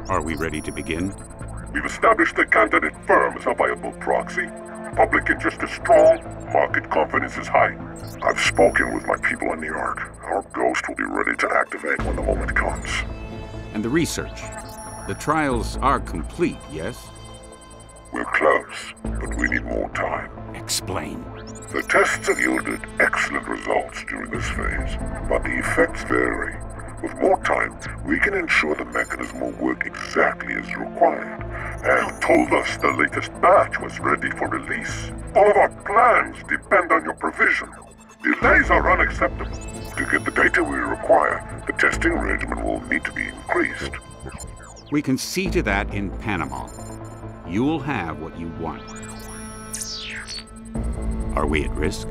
Are we ready to begin? We've established the candidate firm as a viable proxy. Public interest is strong, market confidence is high. I've spoken with my people on New York. Our ghost will be ready to activate when the moment comes. And the research? The trials are complete, yes? We're close, but we need more time. Explain. The tests have yielded excellent results during this phase, but the effects vary. With more time, we can ensure the mechanism will work exactly as required. Anne told us the latest batch was ready for release. All of our plans depend on your provision. Delays are unacceptable. To get the data we require, the testing regimen will need to be increased. We can see to that in Panama. You'll have what you want. Are we at risk?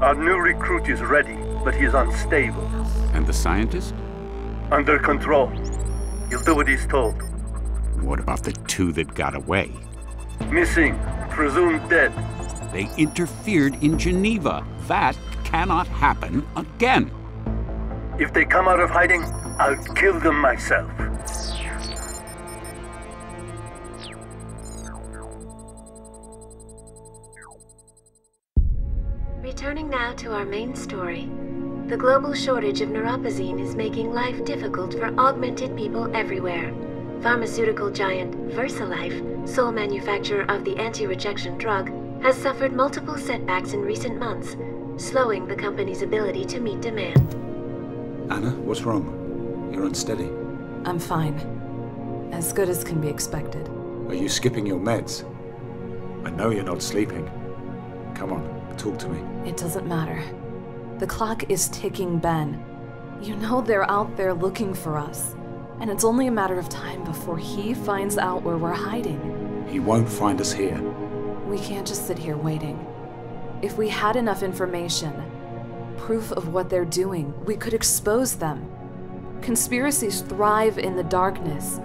Our new recruit is ready, but he is unstable. And the scientist? Under control. He'll do what he's told. What about the two that got away? Missing. Presumed dead. They interfered in Geneva. That cannot happen again. If they come out of hiding, I'll kill them myself. Returning now to our main story. The global shortage of neuropozyne is making life difficult for augmented people everywhere. Pharmaceutical giant VersaLife, sole manufacturer of the anti-rejection drug, has suffered multiple setbacks in recent months, slowing the company's ability to meet demand. Anna, what's wrong? You're unsteady. I'm fine. As good as can be expected. Are you skipping your meds? I know you're not sleeping. Come on, talk to me. It doesn't matter. The clock is ticking, Ben. You know they're out there looking for us. And it's only a matter of time before he finds out where we're hiding. He won't find us here. We can't just sit here waiting. If we had enough information, proof of what they're doing, we could expose them. Conspiracies thrive in the darkness.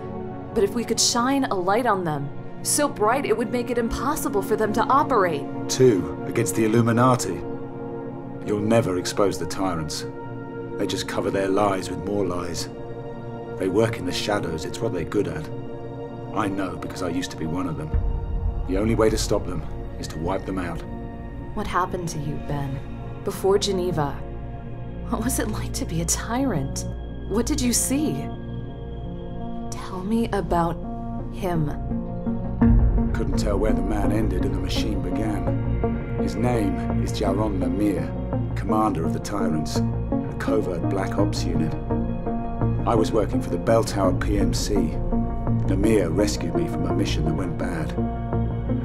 But if we could shine a light on them, so bright it would make it impossible for them to operate. 2 against the Illuminati. You'll never expose the tyrants. They just cover their lies with more lies. They work in the shadows, it's what they're good at. I know because I used to be one of them. The only way to stop them is to wipe them out. What happened to you, Ben? Before Geneva? What was it like to be a tyrant? What did you see? Tell me about him. Couldn't tell where the man ended and the machine began. His name is Jaron Lemire, commander of the Tyrants, a covert Black Ops unit. I was working for the Bell Tower PMC. Lemire rescued me from a mission that went bad.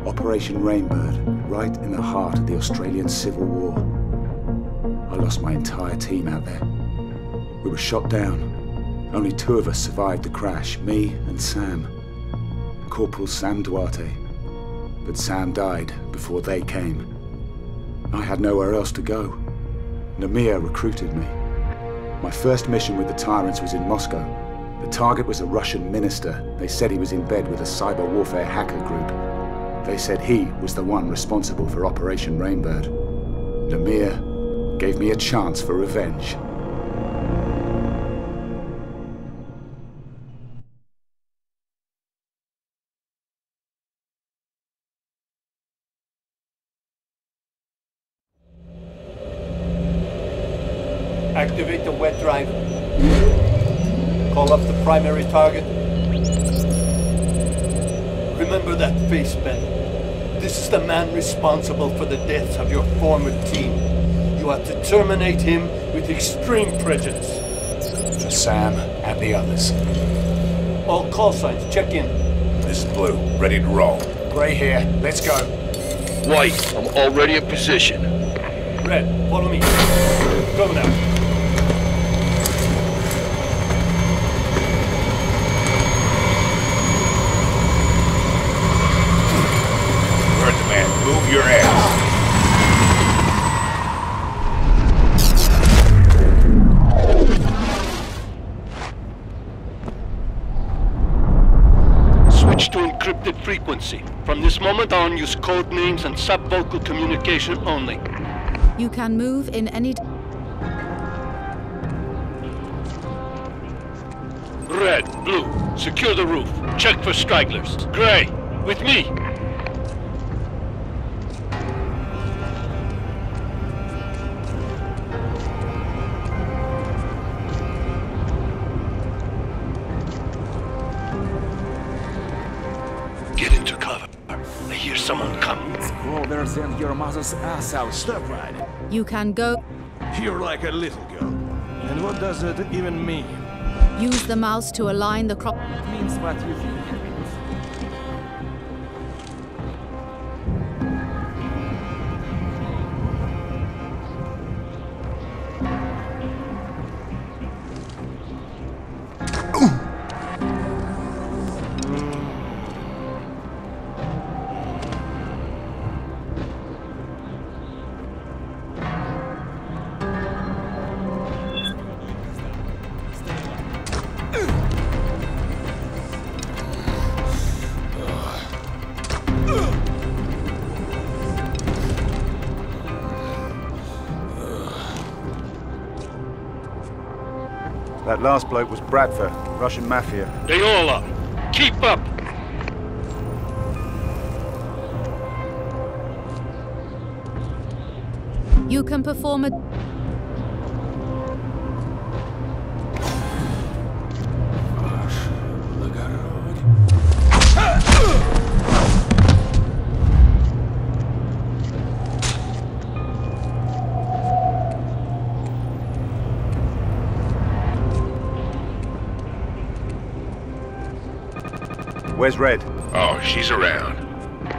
Operation Rainbird, right in the heart of the Australian Civil War. I lost my entire team out there. We were shot down. Only 2 of us survived the crash, me and Sam. Corporal Sam Duarte. But Sam died before they came. I had nowhere else to go. Lemire recruited me. My first mission with the Tyrants was in Moscow. The target was a Russian minister. They said he was in bed with a cyber warfare hacker group. They said he was the one responsible for Operation Rainbird. Lemire gave me a chance for revenge. Activate the wet drive. Call up the primary target. Remember that face, Ben. This is the man responsible for the deaths of your former team. You are to terminate him with extreme prejudice. For Sam and the others. All call signs, check in. This is Blue, ready to roll. Gray here, let's go. White, I'm already in position. Red, follow me. Go now. Move your ass. Switch to encrypted frequency. From this moment on, use code names and sub-vocal communication only. You can move in any... Red, Blue, secure the roof. Check for stragglers. Gray, with me. Get into cover. I hear someone coming. Crawlers and your mother's ass out. Stop riding. You can go. You're like a little girl. And what does that even mean? Use the mouse to align the crop. It means what you think it means. That last bloke was Bradford, Russian mafia. They all are. Keep up! You can perform a... Where's Red? Oh, she's around.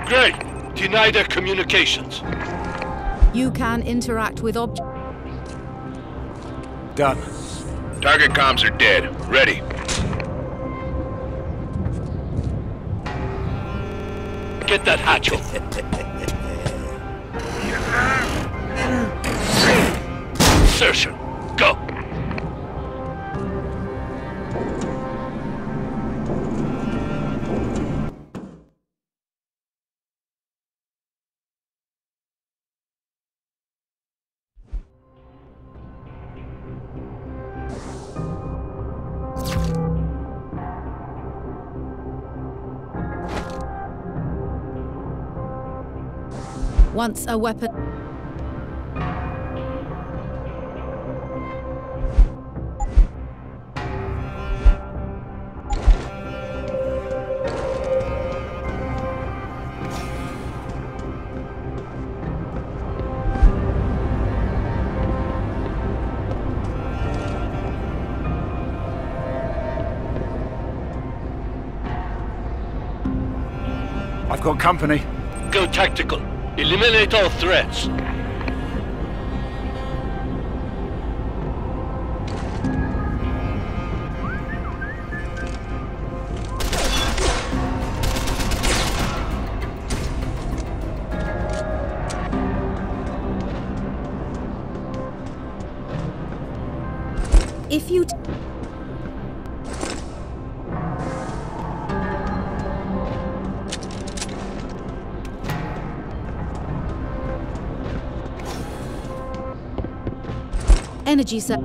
Great! Deny their communications. You can interact with objects. Done. Target comms are dead. Ready. Get that hatch open. Insertion. Go. Once a weapon... I've got company. Go tactical. Eliminate all threats. If you... Energy set.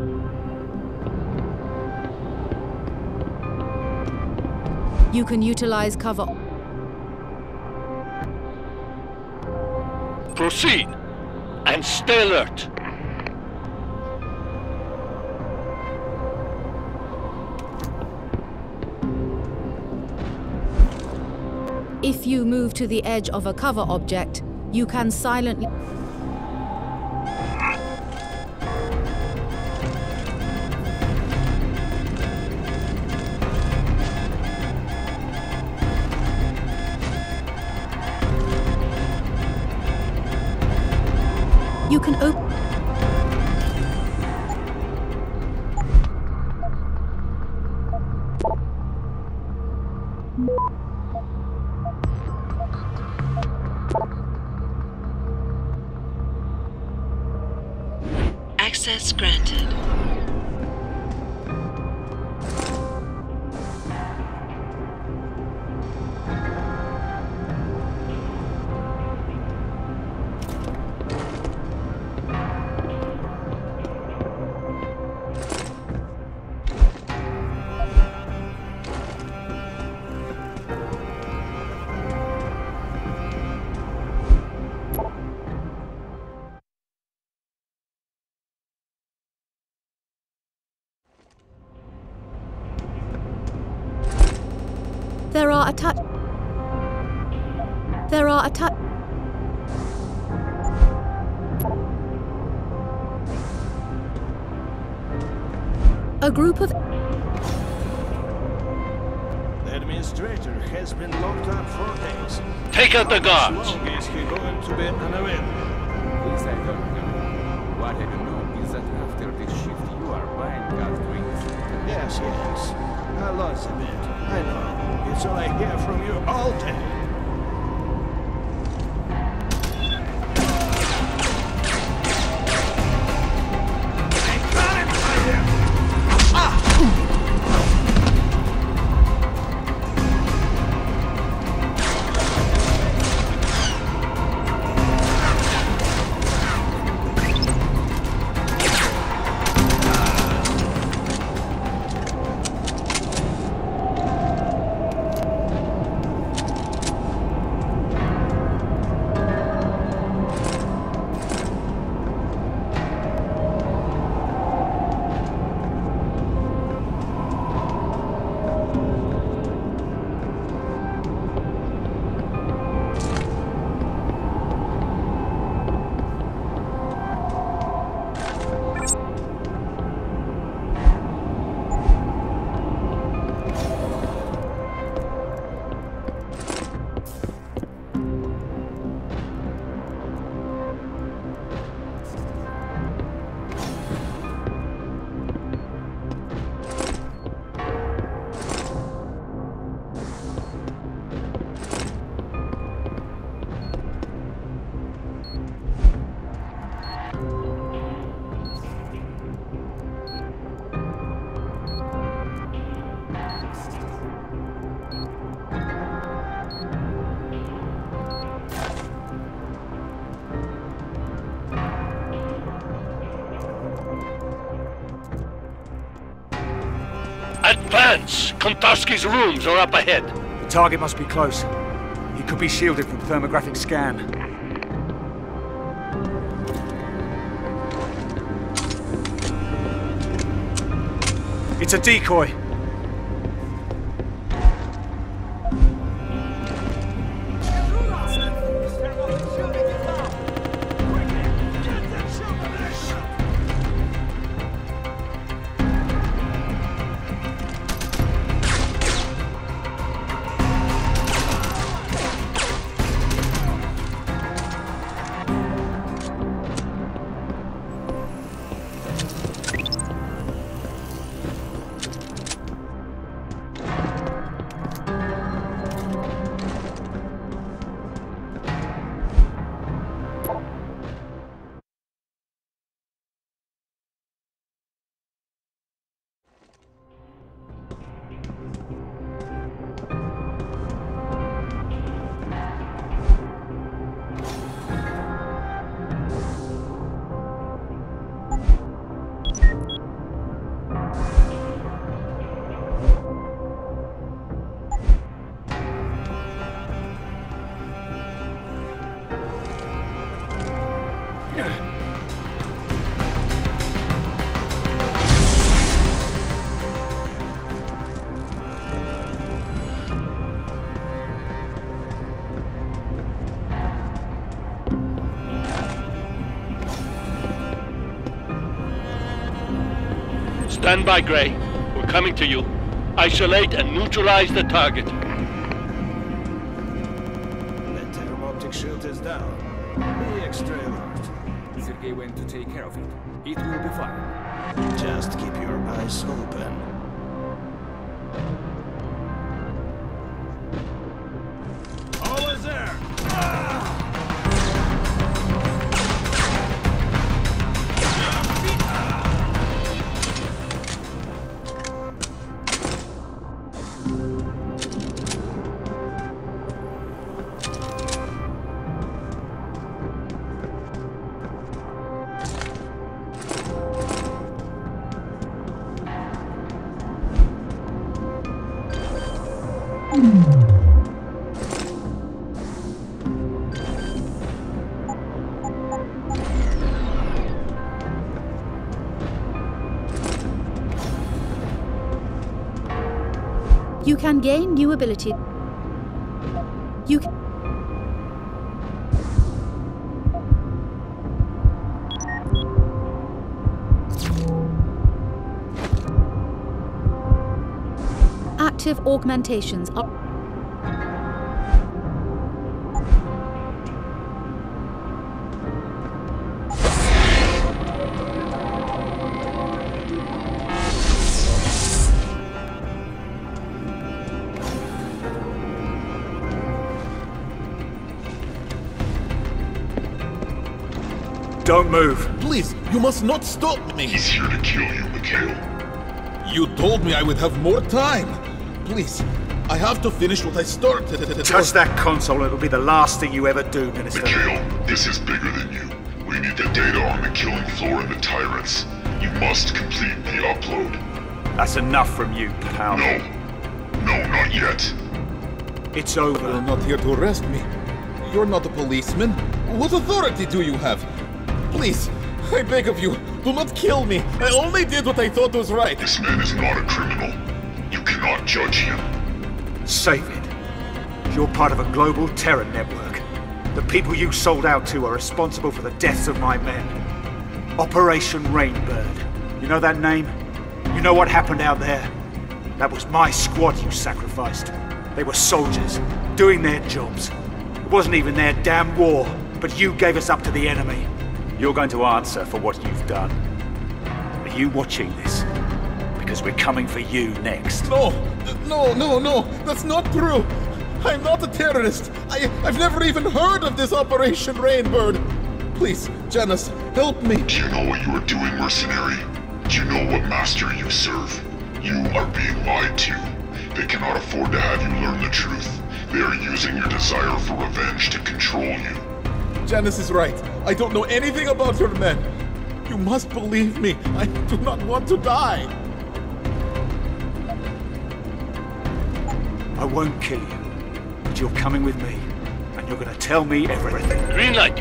You can utilize cover. Proceed and stay alert. If you move to the edge of a cover object, you can silently... You can open... Access granted. There are a group of... The administrator has been locked up for days. Take out the guards! How long is he going to be unavailable? This I don't know. What I do know is that after this shift you are buying gas drinks. Yes. I lost a bit. I know. It's all I hear from you all day. Advance! Kontarski's rooms are up ahead. The target must be close. He could be shielded from thermographic scan. It's a decoy. Stand by, Gray. We're coming to you. Isolate and neutralize the target. The thermo-optic shield is down. Be extra alert. Sergei went to take care of it. It will be fine. Just keep your eyes open. Always there! can gain new ability. You can... Active augmentations are... Don't move. Please, you must not stop me. He's here to kill you, Mikhail. You told me I would have more time. Please, I have to finish what I started. Touch that console, it'll be the last thing you ever do, Minister. Mikhail, this is bigger than you. We need the data on the killing floor and the tyrants. You must complete the upload. That's enough from you, pal. No. No, not yet. It's over. You're not here to arrest me. You're not a policeman. What authority do you have? Please, I beg of you, do not kill me. I only did what I thought was right. This man is not a criminal. You cannot judge him. Save it. You're part of a global terror network. The people you sold out to are responsible for the deaths of my men. Operation Rainbird. You know that name? You know what happened out there? That was my squad you sacrificed. They were soldiers, doing their jobs. It wasn't even their damn war, but you gave us up to the enemy. You're going to answer for what you've done. Are you watching this? Because we're coming for you next. No, that's not true. I'm not a terrorist. I've never even heard of this Operation Rainbird. Please, Janice, help me. Do you know what you are doing, mercenary? Do you know what master you serve? You are being lied to. They cannot afford to have you learn the truth. They are using your desire for revenge to control you. Janice is right. I don't know anything about your men. You must believe me. I do not want to die. I won't kill you, but you're coming with me, and you're gonna tell me everything. Green light.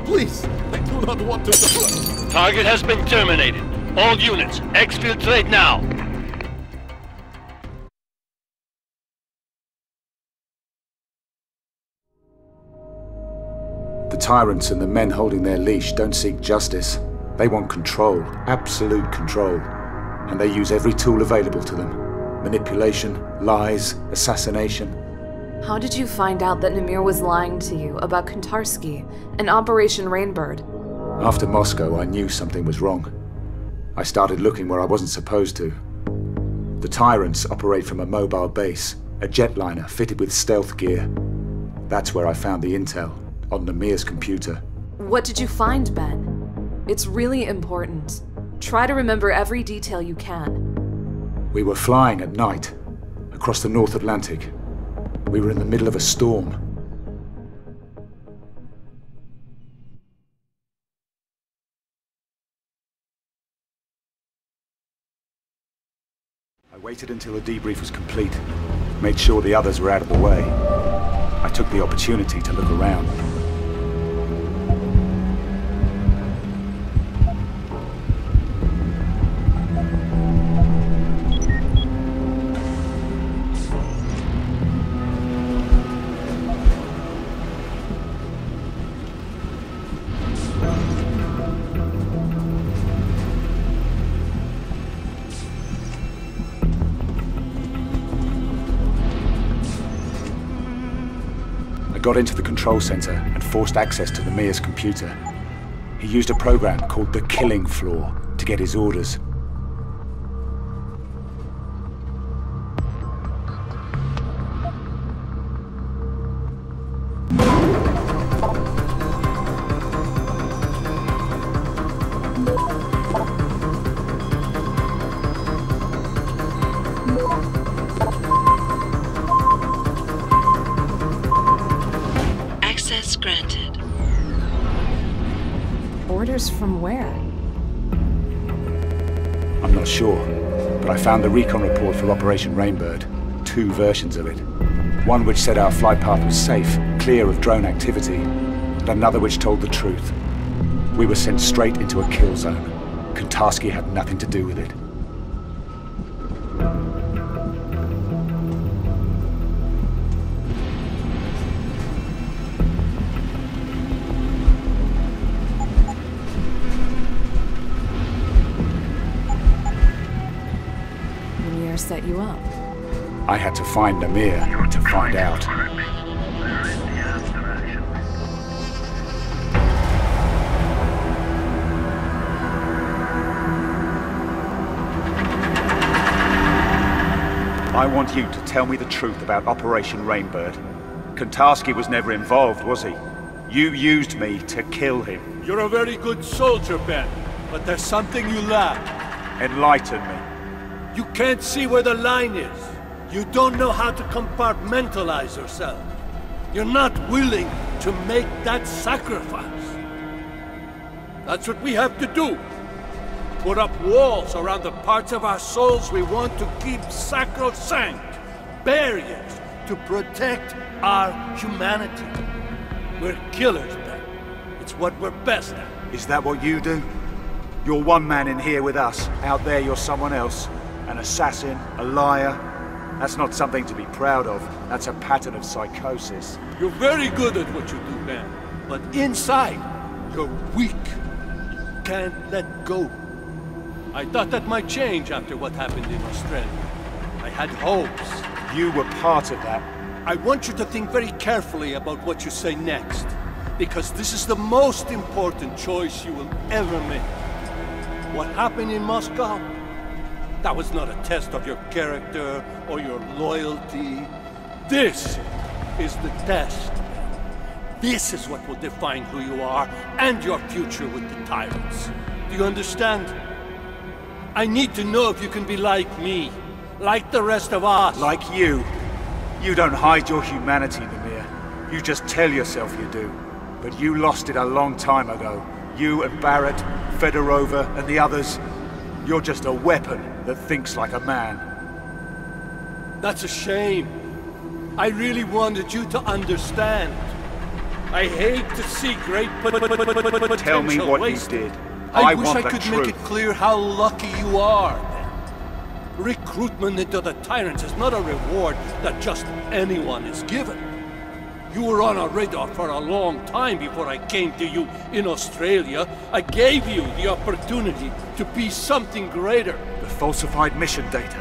Please, I do not want to die. Target has been terminated. All units, exfiltrate now. The tyrants and the men holding their leash don't seek justice. They want control, absolute control. And they use every tool available to them. Manipulation, lies, assassination. How did you find out that Namir was lying to you about Kontarsky and Operation Rainbird? After Moscow, I knew something was wrong. I started looking where I wasn't supposed to. The tyrants operate from a mobile base, a jetliner fitted with stealth gear. That's where I found the intel, on Namir's computer. What did you find, Ben? It's really important. Try to remember every detail you can. We were flying at night, across the North Atlantic. We were in the middle of a storm. I waited until the debrief was complete, made sure the others were out of the way. I took the opportunity to look around. Got into the control center and forced access to Namir's computer. He used a program called the Killing Floor to get his orders. Granted. Orders from where? I'm not sure, but I found the recon report for Operation Rainbird. 2 versions of it. One which said our flight path was safe, clear of drone activity, and another which told the truth. We were sent straight into a kill zone. Kontarsky had nothing to do with it. set you up? I had to find Namir to find out. I want you to tell me the truth about Operation Rainbird. Kontarski was never involved, was he? You used me to kill him. You're a very good soldier, Ben, but there's something you lack. Enlighten me. You can't see where the line is. You don't know how to compartmentalize yourself. You're not willing to make that sacrifice. That's what we have to do. Put up walls around the parts of our souls we want to keep sacrosanct. Barriers to protect our humanity. We're killers, Ben. It's what we're best at. Is that what you do? You're one man in here with us. Out there you're someone else. An assassin, a liar. That's not something to be proud of. That's a pattern of psychosis. You're very good at what you do, Ben. But inside, you're weak. You can't let go. I thought that might change after what happened in Australia. I had hopes. You were part of that. I want you to think very carefully about what you say next. Because this is the most important choice you will ever make. What happened in Moscow? That was not a test of your character or your loyalty. This is the test. This is what will define who you are and your future with the tyrants. Do you understand? I need to know if you can be like me, like the rest of us. Like you. You don't hide your humanity, Namir. You just tell yourself you do. But you lost it a long time ago. You and Barrett, Fedorova, and the others. You're just a weapon that thinks like a man. That's a shame. I really wanted you to understand. I hate to see great potential. Tell me what wasted. you did. I wish I could make it clear how lucky you are. Recruitment into the Tyrants is not a reward that just anyone is given. You were on our radar for a long time before I came to you in Australia. I gave you the opportunity to be something greater. The falsified mission data.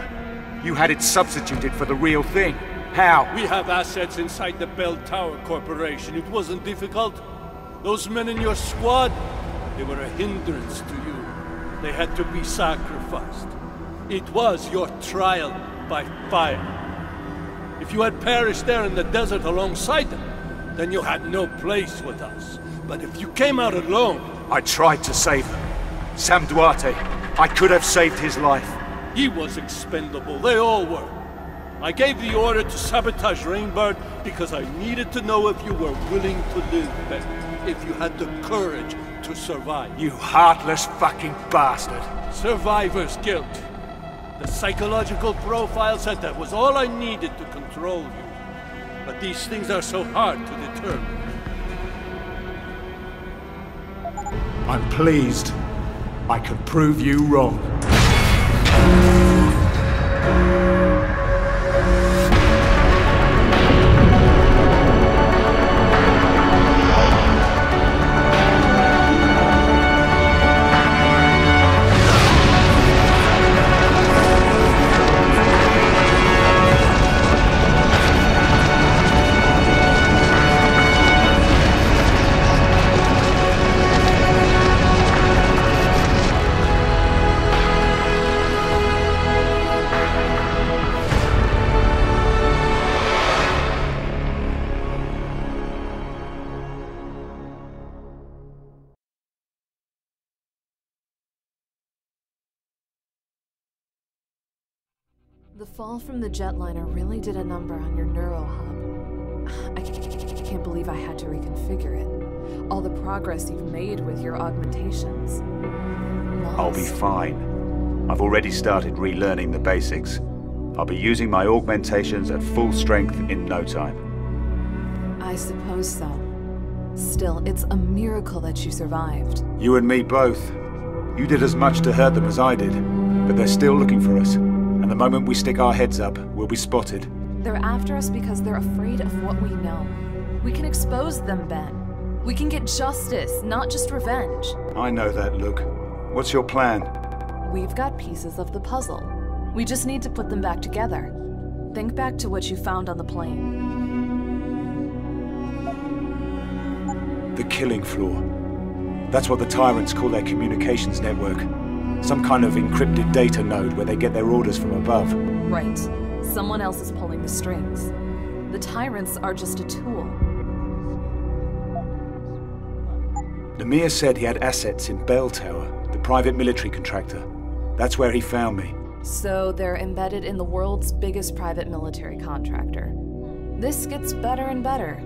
You had it substituted for the real thing. How? We have assets inside the Bell Tower Corporation. It wasn't difficult. Those men in your squad, they were a hindrance to you. They had to be sacrificed. It was your trial by fire. If you had perished there in the desert alongside them, then you had no place with us. But if you came out alone... I tried to save them. Sam Duarte, I could have saved his life. He was expendable, they all were. I gave the order to sabotage Rainbird because I needed to know if you were willing to live, Ben. If you had the courage to survive. You heartless fucking bastard. Survivor's guilt. The psychological profile said that was all I needed to control you. But these things are so hard to determine. I'm pleased. I can prove you wrong. The fall from the jetliner really did a number on your neuro hub. I can't believe I had to reconfigure it. All the progress you've made with your augmentations. Lost. I'll be fine. I've already started relearning the basics. I'll be using my augmentations at full strength in no time. I suppose so. Still, it's a miracle that you survived. You and me both. You did as much to hurt them as I did, but they're still looking for us. And the moment we stick our heads up, we'll be spotted. They're after us because they're afraid of what we know. We can expose them, Ben. We can get justice, not just revenge. I know that, Luke. What's your plan? We've got pieces of the puzzle. We just need to put them back together. Think back to what you found on the plane. The killing floor. That's what the tyrants call their communications network. Some kind of encrypted data node where they get their orders from above. Right. Someone else is pulling the strings. The tyrants are just a tool. Namir said he had assets in Bell Tower, the private military contractor. That's where he found me. So they're embedded in the world's biggest private military contractor. This gets better and better.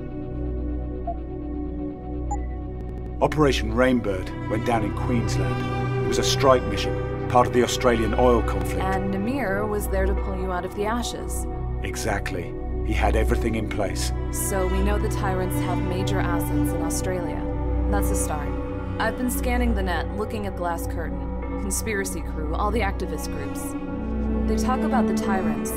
Operation Rainbird went down in Queensland. It was a strike mission, part of the Australian oil conflict. And Namir was there to pull you out of the ashes. Exactly. He had everything in place. So we know the tyrants have major assets in Australia. That's a start. I've been scanning the net, looking at Glass Curtain, Conspiracy Crew, all the activist groups. They talk about the tyrants.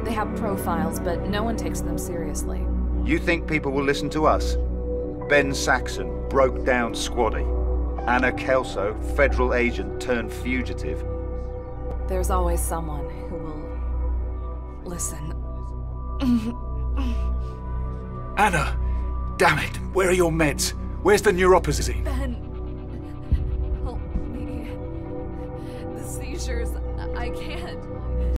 They have profiles, but no one takes them seriously. You think people will listen to us? Ben Saxon, broke down squaddy. Anne Kelso, federal agent turned fugitive. There's always someone who will listen. Anna! Damn it! Where are your meds? Where's the neuropazine? Ben, help me. The seizures, I can't.